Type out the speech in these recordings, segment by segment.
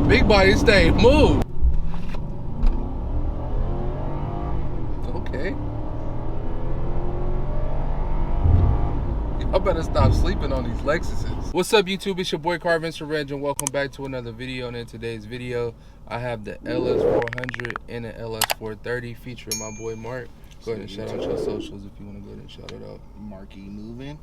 big body stay. Move. Okay. I better stop sleeping on these Lexuses. What's up, YouTube? It's your boy Carvinster Reg, and welcome back to another video. And in today's video, I have the LS400 and the LS430 featuring my boy Mark. Go ahead and shout out your socials if you want to go ahead and shout it out. Marky moving.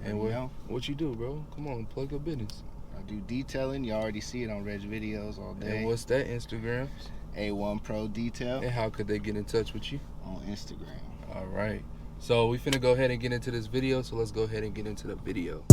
And what you do, bro? Come on, plug your business. I do detailing. You already see it on Reg videos all day. And what's that Instagram? A1 Pro Detail. And how could they get in touch with you? On Instagram. All right. So we finna go ahead and get into this video. So let's go ahead and get into the video.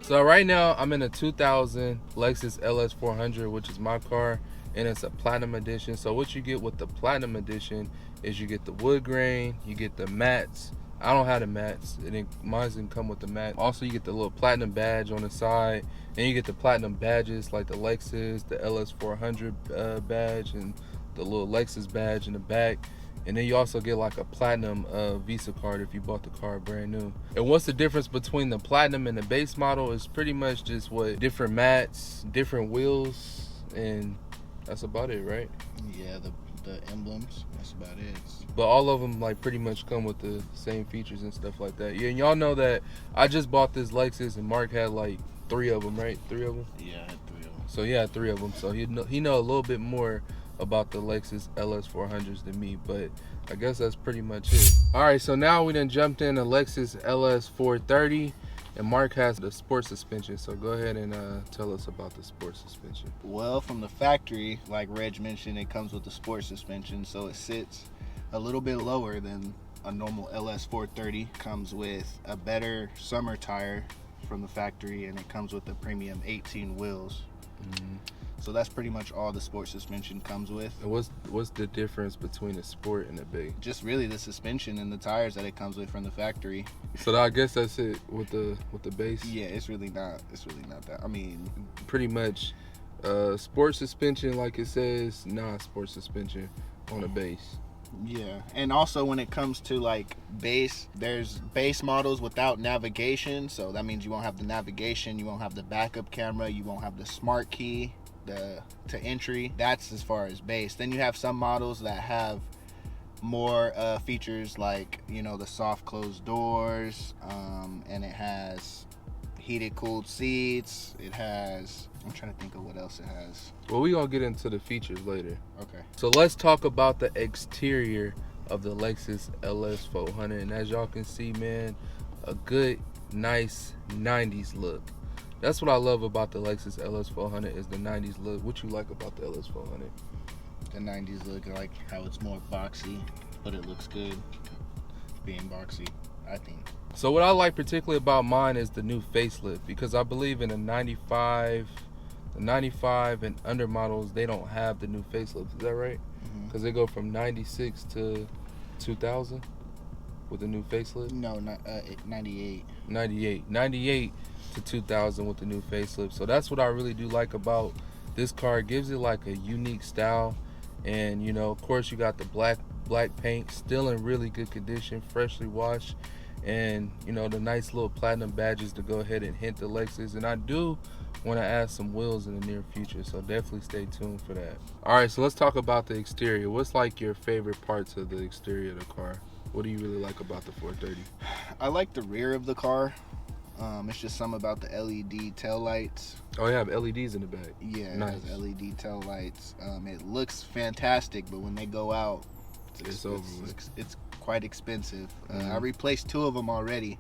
So right now I'm in a 2000 Lexus LS400, which is my car, and it's a platinum edition. So what you get with the platinum edition is you get the wood grain, you get the mats. I don't have the mats. Mine didn't come with the mat. Also, you get the little platinum badge on the side, and you get the platinum badges like the Lexus, the LS400 badge, and the little Lexus badge in the back. And then you also get like a platinum Visa card if you bought the car brand new. And what's the difference between the platinum and the base model is pretty much just what different mats, different wheels, and that's about it, right? Yeah, the emblems, that's about it. But all of them like pretty much come with the same features and stuff like that. Yeah, and y'all know that I just bought this Lexus and Mark had like 3 of them, right? 3 of them? Yeah, I had 3 of them. So he had 3 of them. So he know a little bit more about the Lexus LS400s than me, but I guess that's pretty much it. All right, so now we done jumped in a Lexus LS430, and Mark has the sport suspension. So go ahead and tell us about the sport suspension. Well, from the factory, like Reg mentioned, it comes with the sport suspension, so it sits a little bit lower than a normal LS430. Comes with a better summer tire from the factory, and it comes with the premium 18 wheels. So that's pretty much all the sport suspension comes with. And what's the difference between the sport and the base? Just really the suspension and the tires that it comes with from the factory. So I guess that's it with the base. Yeah, it's really not that. I mean, pretty much sport suspension, like it says, non-sport suspension on the base. Yeah, and also when it comes to like base, there's base models without navigation. So that means you won't have the navigation, you won't have the backup camera, you won't have the smart key to entry. That's as far as base. Then you have some models that have more features, like, you know, the soft closed doors, and it has heated cooled seats. It has, I'm trying to think of what else it has. Well, we gonna get into the features later. Okay, so let's talk about the exterior of the Lexus LS400. And as y'all can see, man, a good nice 90s look. That's what I love about the Lexus LS400 is the 90s look. What you like about the LS400? The 90s look, I like how it's more boxy, but it looks good being boxy, I think. So what I like particularly about mine is the new facelift, because I believe in the 95 and under models, they don't have the new facelift. Is that right? Because they go from 96 to 2000 with the new facelift. No, not 98. 98 to 2000 with the new facelift. So that's what I really do like about this car. It gives it like a unique style, and you know, of course, you got the black paint, still in really good condition, freshly washed, and you know, the nice little platinum badges to go ahead and hint the Lexus. And I do want to add some wheels in the near future, so definitely stay tuned for that. All right, so let's talk about the exterior. What's like your favorite parts of the exterior of the car? What do you really like about the 430? I like the rear of the car. It's just something about the LED tail lights. Oh, you have LEDs in the back. Yeah, it nice. has LED tail lights. It looks fantastic, but when they go out, it's quite expensive. I replaced 2 of them already,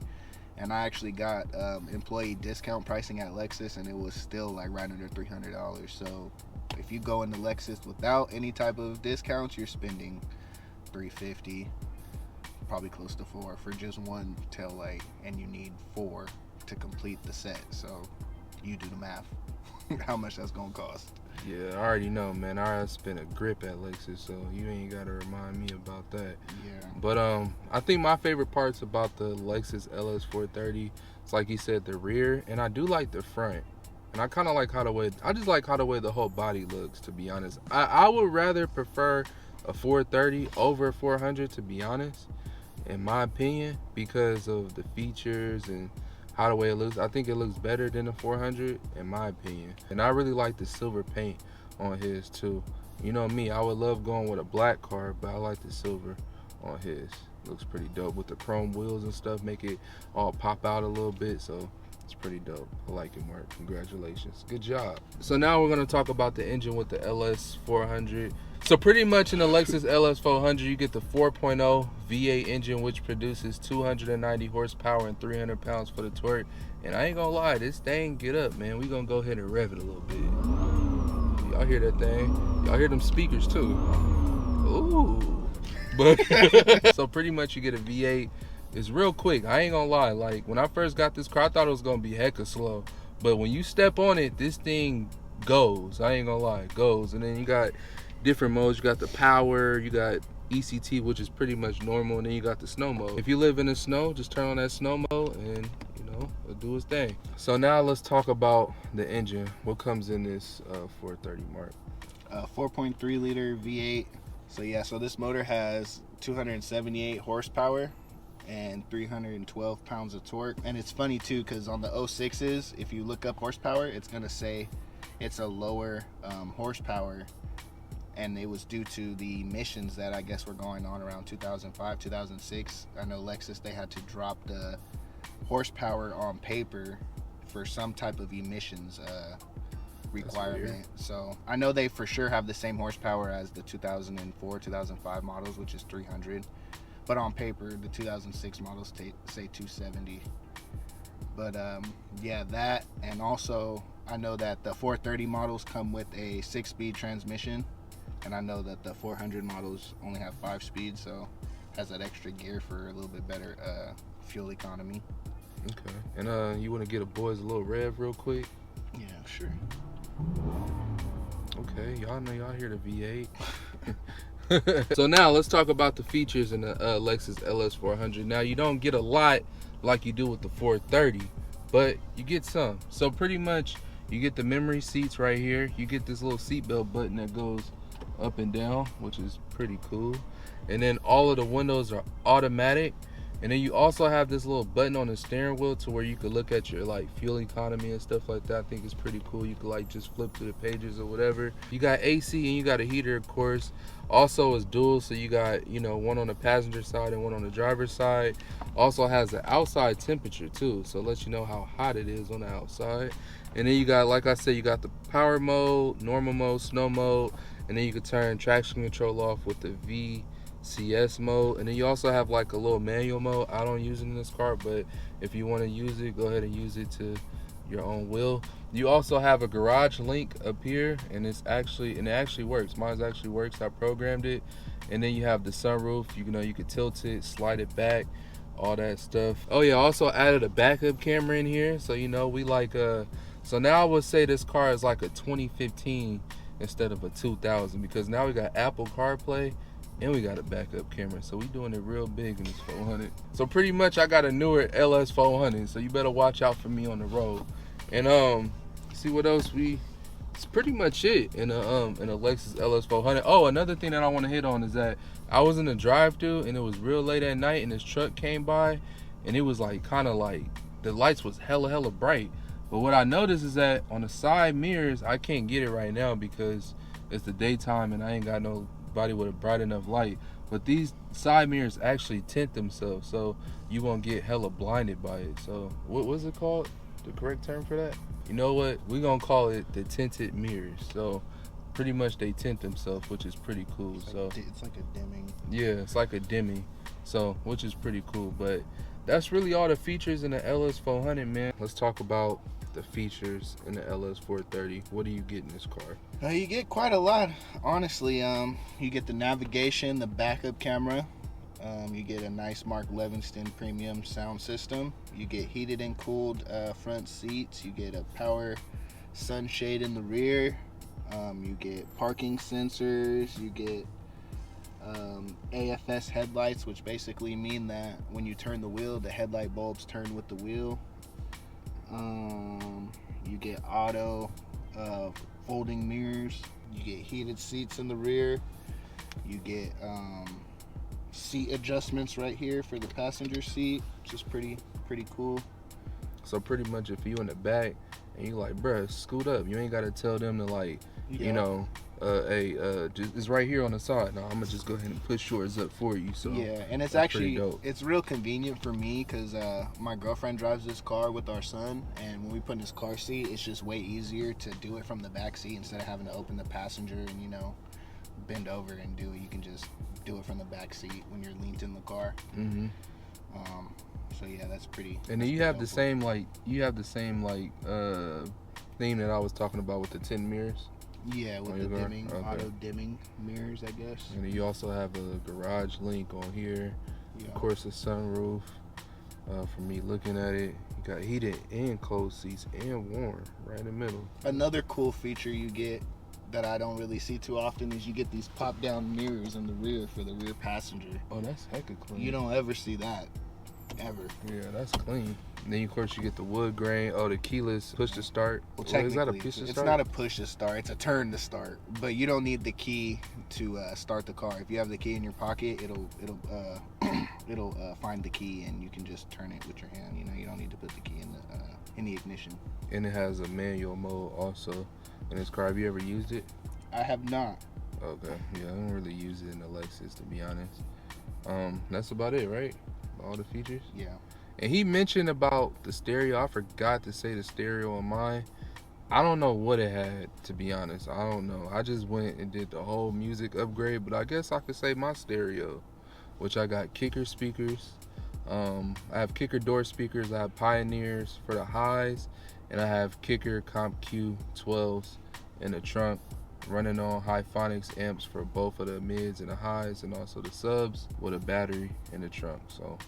and I actually got employee discount pricing at Lexus, and it was still like right under $300. So if you go into Lexus without any type of discounts, you're spending $350, probably close to $4 for just one tail light, and you need 4 to complete the set. So you do the math, how much that's gonna cost. Yeah, I already know, man. I already spent a grip at Lexus, so you ain't gotta remind me about that. Yeah. But I think my favorite parts about the Lexus LS430, it's like you said, the rear, and I do like the front. And I kind of like how the way, I just like how the way the whole body looks, to be honest. I would rather prefer a 430 over a 400, to be honest, in my opinion, because of the features and how the way it looks. I think it looks better than the 400, in my opinion. And I really like the silver paint on his too. You know me, I would love going with a black car, but I like the silver on his. Looks pretty dope with the chrome wheels and stuff, make it all pop out a little bit. So it's pretty dope. I like it, Mark. Congratulations. Good job. So now we're going to talk about the engine with the LS400. So pretty much in the Lexus LS400, you get the 4.0 V8 engine, which produces 290 horsepower and 300 pounds for the torque. And I ain't going to lie, this thing get up, man. We going to go ahead and rev it a little bit. Y'all hear that thing? Y'all hear them speakers too. Ooh. But so pretty much you get a V8. It's real quick. I ain't gonna lie. Like when I first got this car, I thought it was gonna be hecka slow. But when you step on it, this thing goes. I ain't gonna lie, it goes. And then you got different modes. You got the power, you got ECT, which is pretty much normal, and then you got the snow mode. If you live in the snow, just turn on that snow mode and you know, it'll do its thing. So now let's talk about the engine. What comes in this 430, Mark? 4.3 liter V8. So yeah, so this motor has 278 horsepower and 312 pounds of torque. And it's funny too, because on the 06s, if you look up horsepower, it's gonna say it's a lower horsepower, and it was due to the emissions that I guess were going on around 2005, 2006. I know Lexus, they had to drop the horsepower on paper for some type of emissions requirement. So I know they for sure have the same horsepower as the 2004, 2005 models, which is 300. But on paper, the 2006 models say 270. But yeah, that, and also I know that the 430 models come with a 6-speed transmission, and I know that the 400 models only have 5 speeds, so has that extra gear for a little bit better fuel economy. Okay. And you want to get a boys a little rev real quick? Yeah, sure. Okay, y'all know y'all hear the V8. So now let's talk about the features in the Lexus LS400. Now you don't get a lot like you do with the 430, but you get some. So pretty much you get the memory seats right here. You get this little seatbelt button that goes up and down, which is pretty cool. And then all of the windows are automatic. And then you also have this little button on the steering wheel to where you could look at your like fuel economy and stuff like that. I think it's pretty cool. You could like just flip through the pages or whatever. You got AC and you got a heater, of course. Also it's dual, so you got, you know, one on the passenger side and one on the driver's side. Also has the outside temperature too, so it lets you know how hot it is on the outside. And then you got, like I said, you got the power mode, normal mode, snow mode, and then you can turn traction control off with the VCS mode. And then you also have like a little manual mode. I don't use it in this car, but if you want to use it, go ahead and use it to your own will. You also have a garage link up here, and it actually works. Mine actually works. I programmed it. And then you have the sunroof. You know, you can tilt it, slide it back, all that stuff. Oh yeah, I also added a backup camera in here, so you know we like so now I would say this car is like a 2015 instead of a 2000, because now we got Apple CarPlay and we got a backup camera, so we doing it real big in this 400. So pretty much I got a newer LS400, so you better watch out for me on the road. And see what else it's pretty much it in a Lexus LS400. Oh, another thing that I want to hit on is that I was in the drive-thru and it was real late at night, and this truck came by and it was like kind of like the lights was hella bright. But what I noticed is that on the side mirrors, I can't get it right now because it's the daytime and I ain't got nobody with a bright enough light. But these side mirrors actually tint themselves, so you won't get hella blinded by it. So what was it called? The correct term for that? You know what? We're gonna call it the tinted mirrors. So pretty much they tint themselves, which is pretty cool. It's like a dimming. Yeah, it's like a dimming. So which is pretty cool. But that's really all the features in the LS400, man. Let's talk about the features in the LS430. What do you get in this car? You get quite a lot, honestly. You get the navigation, the backup camera. You get a nice Mark Levingston premium sound system. You get heated and cooled front seats. You get a power sunshade in the rear. You get parking sensors. You get AFS headlights, which basically mean that when you turn the wheel, the headlight bulbs turn with the wheel. You get auto folding mirrors. You get heated seats in the rear. You get seat adjustments right here for the passenger seat, which is pretty cool. So pretty much if you in the back and you like, bruh, scoot up, you ain't gotta tell them to like, you know, just it's right here on the side. Now I'm gonna just go ahead and push yours up for you. So yeah, and it's actually it's real convenient for me because my girlfriend drives this car with our son, and when we put in his car seat, it's just way easier to do it from the back seat instead of having to open the passenger and, you know, bend over and do it. You can just do it from the back seat when you're leaned in the car. So yeah, that's pretty. And then you have the same like theme that I was talking about with the 10 mirrors. Yeah, with the dimming, auto dimming mirrors, I guess. And then you also have a garage link on here. Yeah. Of course, a sunroof. For me looking at it, you got heated and cold seats and warm right in the middle. Another cool feature you get that I don't really see too often is you get these pop down mirrors in the rear for the rear passenger. Oh, that's hecka clean. You don't ever see that, ever. Yeah, that's clean. And then of course you get the wood grain. Oh, the keyless push to start. Well, technically, is that a push to start? It's not a push to start. It's a turn to start. But you don't need the key to start the car. If you have the key in your pocket, it'll find the key and you can just turn it with your hand. You know, you don't need to put the key in the ignition. And it has a manual mode also in this car. Have you ever used it? I have not. Okay. Yeah, I don't really use it in the Lexus, to be honest. That's about it, right? All the features. Yeah. And he mentioned about the stereo. I forgot to say the stereo on mine. I don't know what it had, to be honest. I don't know. I just went and did the whole music upgrade, but I guess I could say my stereo, which I got kicker speakers. I have kicker door speakers. I have Pioneers for the highs, and I have kicker Comp Q 12s in the trunk, running on Hyphonics amps for both of the mids and the highs, and also the subs with a battery in the trunk. So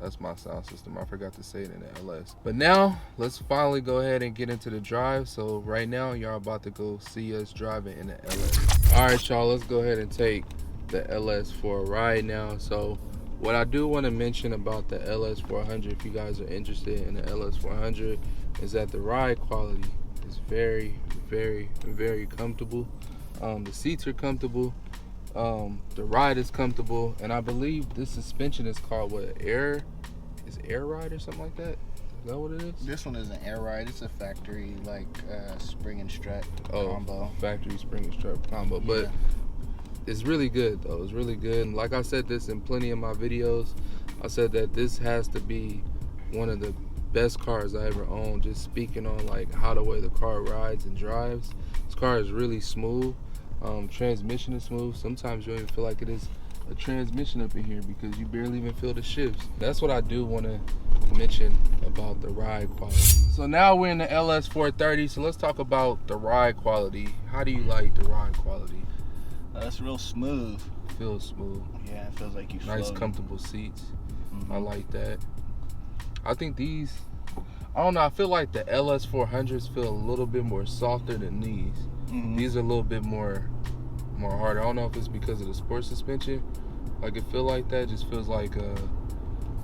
that's my sound system. I forgot to say it in the LS. But now let's finally go ahead and get into the drive. So right now y'all about to go see us driving in the LS. All right, y'all, let's go ahead and take the LS for a ride now. So what I do want to mention about the LS400, if you guys are interested in the LS400, is that the ride quality is very, very, very comfortable. The seats are comfortable. The ride is comfortable, and I believe this suspension is called what, air ride or something like that. Is that what it is? This one is an air ride. It's a factory like spring and strut combo. Factory spring and strut combo. But it's really good though. It's really good. And like I said this in plenty of my videos, I said that this has to be one of the best cars I ever owned. Just speaking on like how the way the car rides and drives. This car is really smooth. Transmission is smooth. Sometimes you don't even feel like it is a transmission up in here because you barely even feel the shifts. That's what I do want to mention about the ride quality. So now we're in the LS430, so let's talk about the ride quality. How do you like the ride quality? It's real smooth. It feels smooth. Yeah, it feels like you nice floating. Comfortable seats. I like that. I think these, I don't know, I feel like the LS400s feel a little bit more softer than these. These are a little bit more harder. I don't know if it's because of the sport suspension. Like it feel like that. Just feels like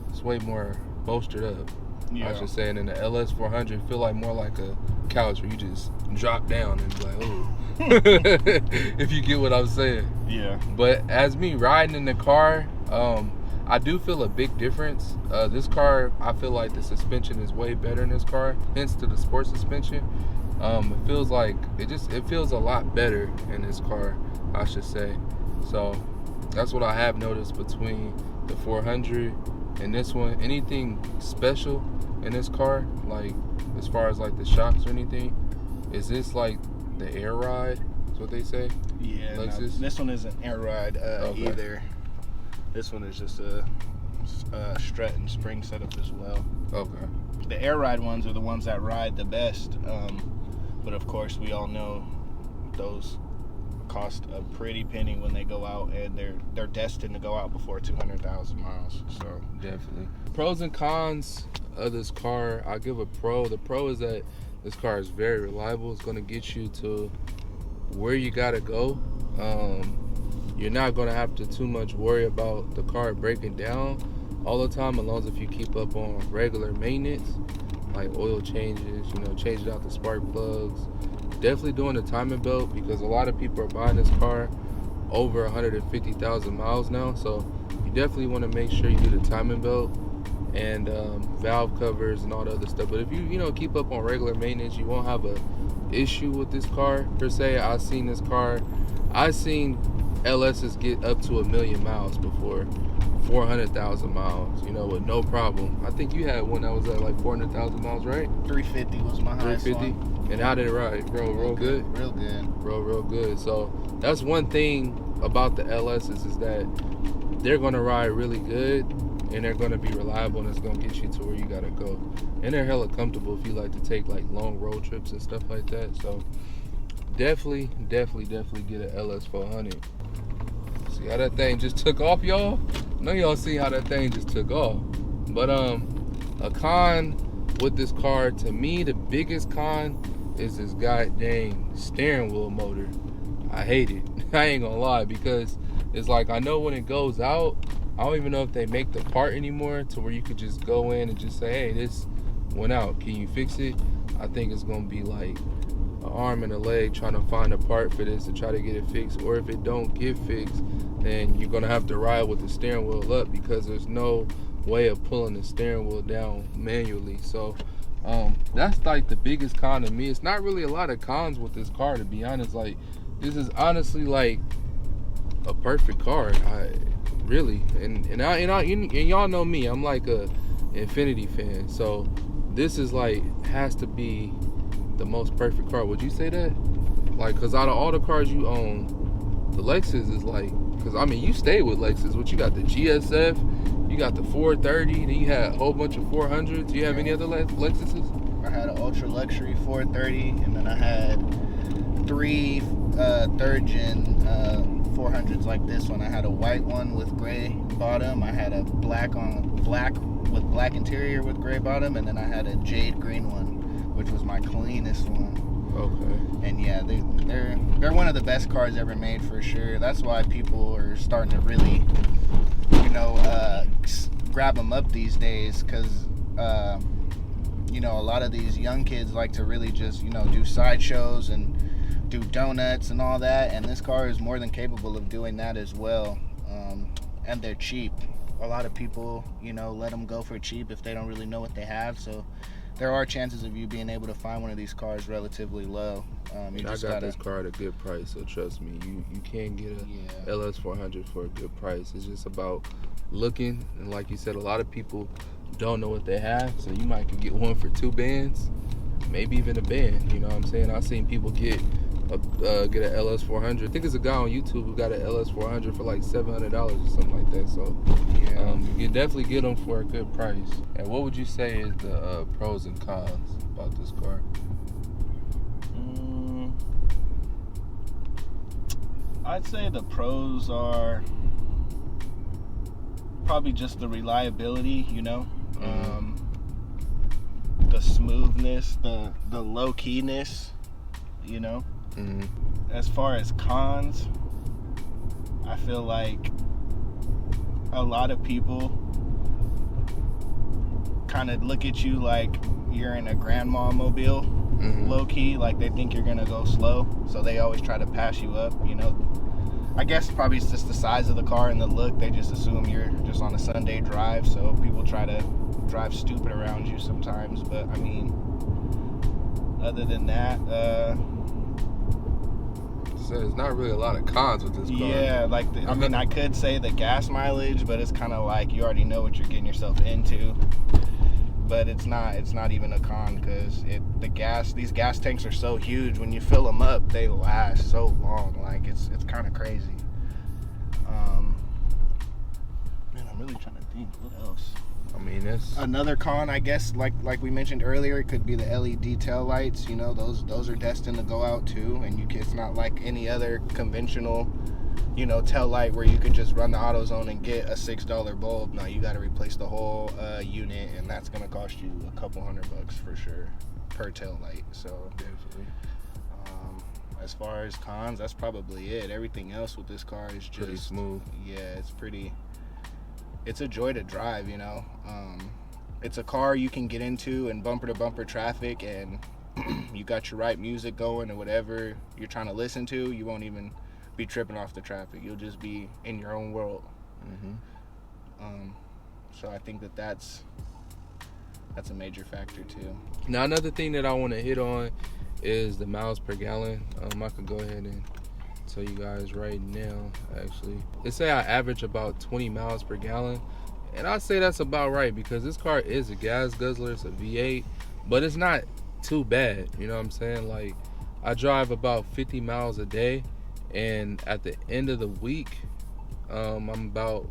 it's way more bolstered up. Yeah. I should say. And then the LS400 feel like more like a couch where you just drop down and be like, oh. If you get what I'm saying. Yeah. But as me riding in the car, I do feel a big difference. This car, I feel like the suspension is way better in this car, hence to the sport suspension. It feels like it feels a lot better in this car, I should say. So that's what I have noticed between the 400 and this one. Anything special in this car, like as far as like the shocks or anything? Is this like the air ride? That's what they say? Yeah, Lexus? No, this one isn't air ride either. This one is just a strut and spring setup as well. Okay. the air ride ones are the ones that ride the best. But of course, we all know those cost a pretty penny when they go out, and they're destined to go out before 200,000 miles. So definitely. Pros and cons of this car. I'll give a pro. The pro is that this car is very reliable. It's going to get you to where you got to go. You're not going to have to too much worry about the car breaking down all the time, as long as if you keep up on regular maintenance, like oil changes, changing out the spark plugs. Definitely doing the timing belt, because a lot of people are buying this car over 150,000 miles now. So you definitely want to make sure you do the timing belt and valve covers and all the other stuff. But if you keep up on regular maintenance, you won't have a issue with this car per se. I've seen LSs get up to 1 million miles before, 400,000 miles, with no problem. I think you had one that was at like 400,000 miles, right? 350 was my highest 350. one. And how did it ride, bro? Real good. Real good. Real good. So that's one thing about the LSs, is that they're gonna ride really good, and they're gonna be reliable, and it's gonna get you to where you gotta go. And they're hella comfortable if you like to take like long road trips and stuff like that. So definitely get an LS400. See how that thing just took off, y'all? I know y'all see how that thing just took off. But a con with this car, to me, the biggest con is this goddamn steering wheel motor. I hate it. I ain't gonna lie, because it's like, I know when it goes out, I don't even know if they make the part anymore to where you could just go in and just say, hey, this went out, can you fix it? I think it's gonna be like an arm and a leg trying to find a part for this to try to get it fixed. Or if it don't get fixed, then you're gonna have to ride with the steering wheel up, because there's no way of pulling the steering wheel down manually. So that's like the biggest con to me. It's not really a lot of cons with this car, to be honest. Like, this is honestly like a perfect car. And y'all know me, I'm like a Infiniti fan, so this is like, has to be the most perfect car. Would you say that? Like, because out of all the cars you own, the Lexus is like, because I mean, you stay with Lexus. What you got? The GSF, you got the 430, then you had a whole bunch of 400s. Do you have any other Lexuses? I had an ultra luxury 430, and then I had 3 third gen 400s like this one. I had a white one with gray bottom. I had a black with black interior with gray bottom, and then I had a jade green one, which was my cleanest one. Okay. And yeah, they're one of the best cars ever made, for sure. That's why people are starting to really, grab them up these days, because a lot of these young kids like to really just do sideshows and do donuts and all that, and this car is more than capable of doing that as well. And they're cheap. A lot of people let them go for cheap if they don't really know what they have. So there are chances of you being able to find one of these cars relatively low. I got this car at a good price, so trust me, you can get a LS400 for a good price. It's just about looking, and like you said, a lot of people don't know what they have, so you might could get one for 2 bands, maybe even a band. You know what I'm saying? I've seen people get an LS400. I think there's a guy on YouTube who got an LS400 for like $700 or something like that. So you can definitely get them for a good price. And what would you say is the pros and cons about this car? I'd say the pros are probably just the reliability, the smoothness, the low keyness, As far as cons, I feel like a lot of people kind of look at you like you're in a grandma mobile, low key, like they think you're gonna go slow, so they always try to pass you up. I guess probably it's just the size of the car and the look. They just assume you're just on a Sunday drive, so people try to drive stupid around you sometimes. But I mean, other than that, so there's not really a lot of cons with this car. Yeah, like I could say the gas mileage, but it's kind of like you already know what you're getting yourself into. But it's not even a con, because these gas tanks are so huge. When you fill them up, they last so long. Like it's kind of crazy. Man, I'm really trying to think what else. I mean, that's Another con, I guess, like we mentioned earlier, it could be the LED tail lights. You know, those are destined to go out too, and it's not like any other conventional, you know, tail light where you could just run the AutoZone and get a $6 bulb. No, you got to replace the whole unit, and that's gonna cost you a couple $100 for sure per tail light. So definitely as far as cons, that's probably it. Everything else with this car is just pretty smooth. Yeah, it's a joy to drive, you know. It's a car you can get into in bumper to bumper traffic, and you got your right music going or whatever you're trying to listen to, you won't even be tripping off the traffic. You'll just be in your own world. So I think that's a major factor too. Now, another thing that I want to hit on is the miles per gallon. I could go ahead and tell you guys right now. Actually, they say I average about 20 miles per gallon, and I say that's about right because this car is a gas guzzler. It's a V8, but it's not too bad. You know what I'm saying? Like, I drive about 50 miles a day, and at the end of the week, I'm about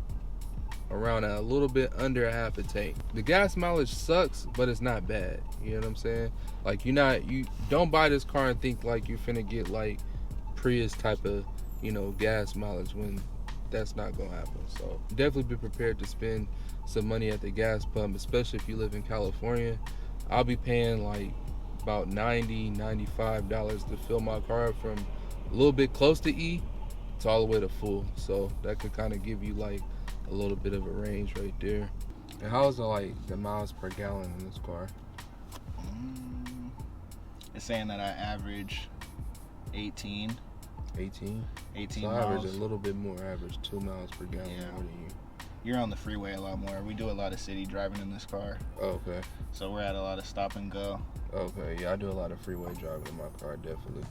around a little bit under a half a tank. The gas mileage sucks, but it's not bad. You know what I'm saying? Like, you don't buy this car and think like you're finna get like Prius type of, you know, gas mileage, when that's not gonna happen. So definitely be prepared to spend some money at the gas pump, especially if you live in California. I'll be paying like about $90-$95 to fill my car up from a little bit close to E to all the way to full. So that could kind of give you like a little bit of a range right there. And how's the miles per gallon in this car? It's saying that I average 18 so I miles. average a little bit more. I average 2 miles per gallon more than you. You're on the freeway a lot more. We do a lot of city driving in this car. Oh, okay. So we're at a lot of stop and go. Okay, yeah, I do a lot of freeway driving in my car, definitely.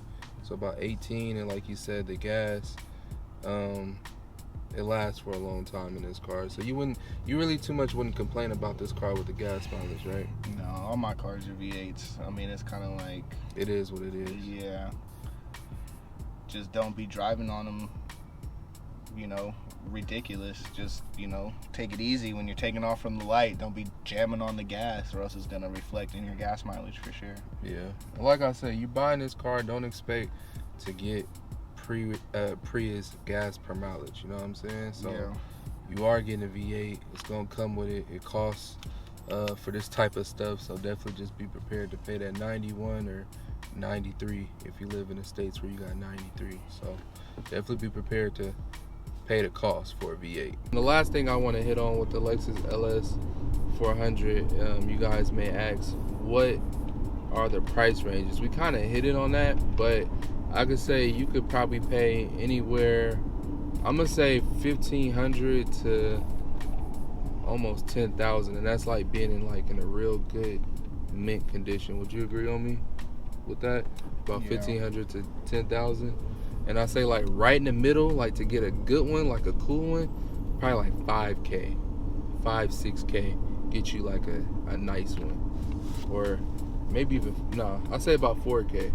So about 18, and like you said, the gas, it lasts for a long time in this car. So you really too much wouldn't complain about this car with the gas mileage, right? No, all my cars are V8s. I mean, it's kind of like... It is what it is. Yeah. Just don't be driving on them, you know, ridiculous. Just, you know, take it easy when you're taking off from the light. Don't be jamming on the gas, or else it's going to reflect in your gas mileage for sure. Yeah. Like I said, you buying this car, don't expect to get Prius gas per mileage. You know what I'm saying? So yeah. You are getting a V8. It's going to come with it. It costs for this type of stuff. So definitely just be prepared to pay that 91 or 93 if you live in the states where you got 93. So definitely be prepared to pay the cost for a V8. And the last thing I want to hit on with the Lexus LS400, you guys may ask, what are the price ranges? We kind of hit it on that, but I could say you could probably pay anywhere, I'm gonna say $1,500 to almost $10,000, and that's like being in a real good mint condition. Would you agree on me with that? About $1,500 to $10,000. And I say like right in the middle, like to get a good one, like a cool one, probably like $5K, $6K, get you like a nice one. Or maybe even, no, I say about $4K.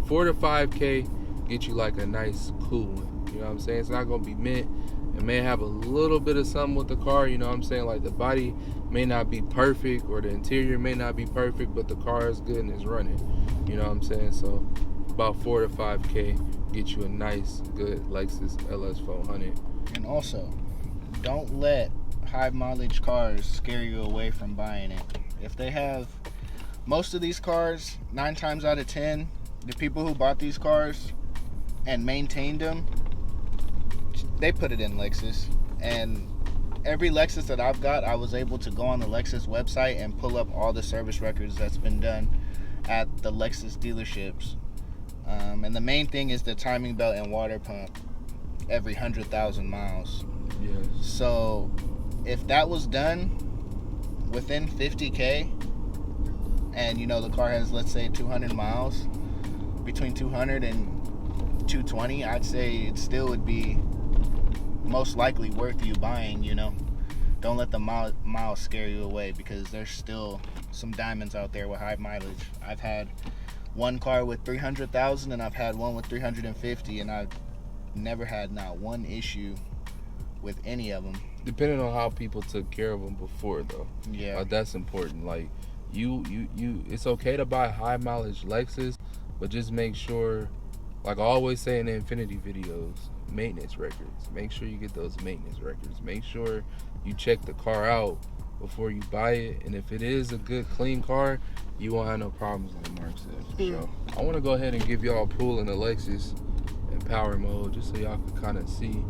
$4 to $5K, get you like a nice cool one. You know what I'm saying? It's not gonna be mint. It may have a little bit of something with the car, you know what I'm saying? Like the body may not be perfect, or the interior may not be perfect, but the car is good and it's running. You know what I'm saying? So about $4 to $5K, get you a nice, good Lexus LS400. And also, don't let high mileage cars scare you away from buying it. If they have, most of these cars, 9 times out of 10, the people who bought these cars and maintained them, they put it in Lexus. And every Lexus that I've got, I was able to go on the Lexus website and pull up all the service records that's been done at the Lexus dealerships. And the main thing is the timing belt and water pump every 100,000 miles. Yes. So if that was done within 50K, and you know the car has, let's say, 200 miles, between 200 and 220, I'd say it still would be most likely worth you buying. You know, don't let the miles scare you away, because there's still some diamonds out there with high mileage. I've had one car with 300,000 and I've had one with 350, and I've never had not one issue with any of them. Depending on how people took care of them before, though. Yeah. That's important. Like, you, it's okay to buy high mileage Lexus, but just make sure, like I always say in the Infinity videos, maintenance records. Make sure you get those maintenance records. Make sure you check the car out before you buy it. And if it is a good, clean car, you won't have no problems, like Mark said. So I want to go ahead and give y'all a pull in the Lexus in power mode, just so y'all can kind of see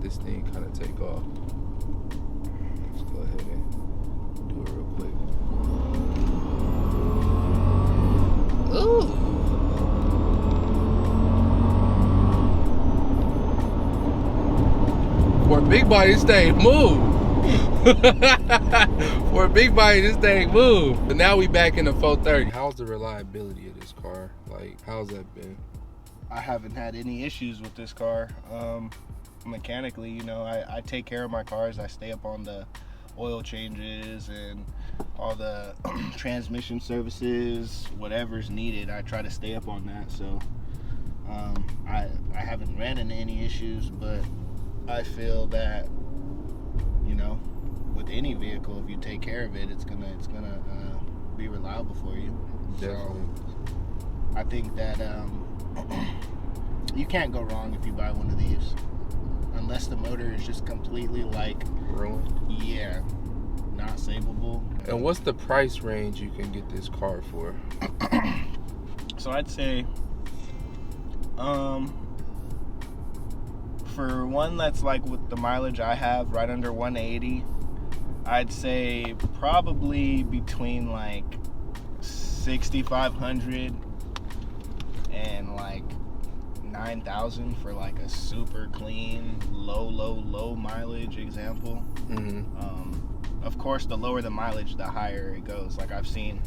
this thing kind of take off. Let's go ahead and do it real quick. Ooh. For a big body, this thing move. For a big body, this thing move. But now we back in the 430. How's the reliability of this car? Like, how's that been? I haven't had any issues with this car. Mechanically, you know, I take care of my cars. I stay up on the oil changes and all the transmission services, whatever's needed. I try to stay up on that. So I haven't ran into any issues, but I feel that, you know, with any vehicle, if you take care of it, it's gonna be reliable for you. Definitely. So I think that you can't go wrong if you buy one of these, unless the motor is just completely like ruined. Yeah, not savable. And what's the price range you can get this car for? So I'd say, for one that's like with the mileage I have, right under 180, I'd say probably between like 6,500 and like 9,000 for like a super clean, low mileage example. Of course, the lower the mileage, the higher it goes. Like I've seen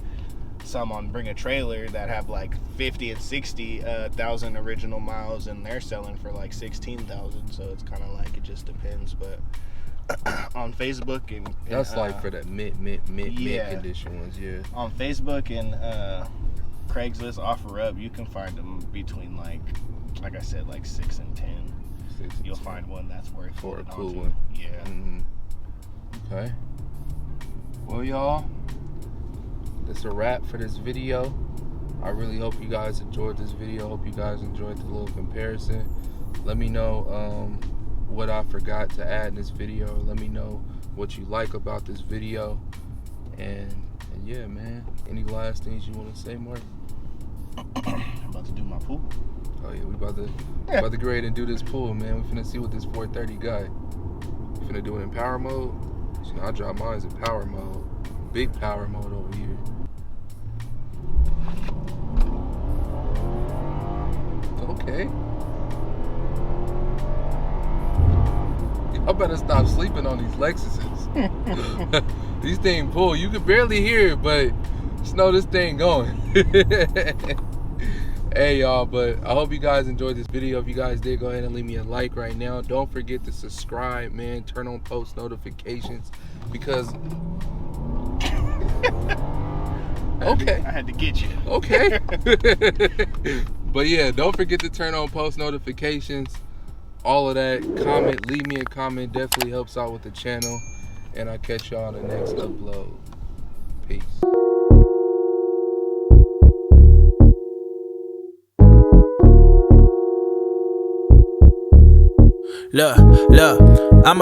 some on Bring a Trailer that have like 50 and 60,000 original miles, and they're selling for like 16,000. So it's kind of like, it just depends. But on Facebook and that's like for the mid condition ones, yeah. On Facebook and Craigslist, OfferUp, you can find them between like I said, like 6 and 10. You'll find one that's worth for a holding cool onto. one. Yeah. Okay. Well, y'all, that's a wrap for this video. I really hope you guys enjoyed this video. Hope you guys enjoyed the little comparison. Let me know what I forgot to add in this video. Let me know what you like about this video. And yeah, man. Any last things you want to say, Mark? I'm about to do my pool. Oh yeah, we about to get ready and do this pool, man. We finna see what this 430 got. We finna do it in power mode. So I drop mine in power mode. Big power mode over here. Okay. I better stop sleeping on these Lexuses. These things pull. You can barely hear it, but just know this thing going. Hey y'all, but I hope you guys enjoyed this video. If you guys did, go ahead and leave me a like right now. Don't forget to subscribe, man. Turn on post notifications, because okay, I had to get you. Okay. But yeah, don't forget to turn on post notifications, all of that. Comment, leave me a comment, definitely helps out with the channel. And I'll catch y'all on the next upload. Peace. Look, I'm a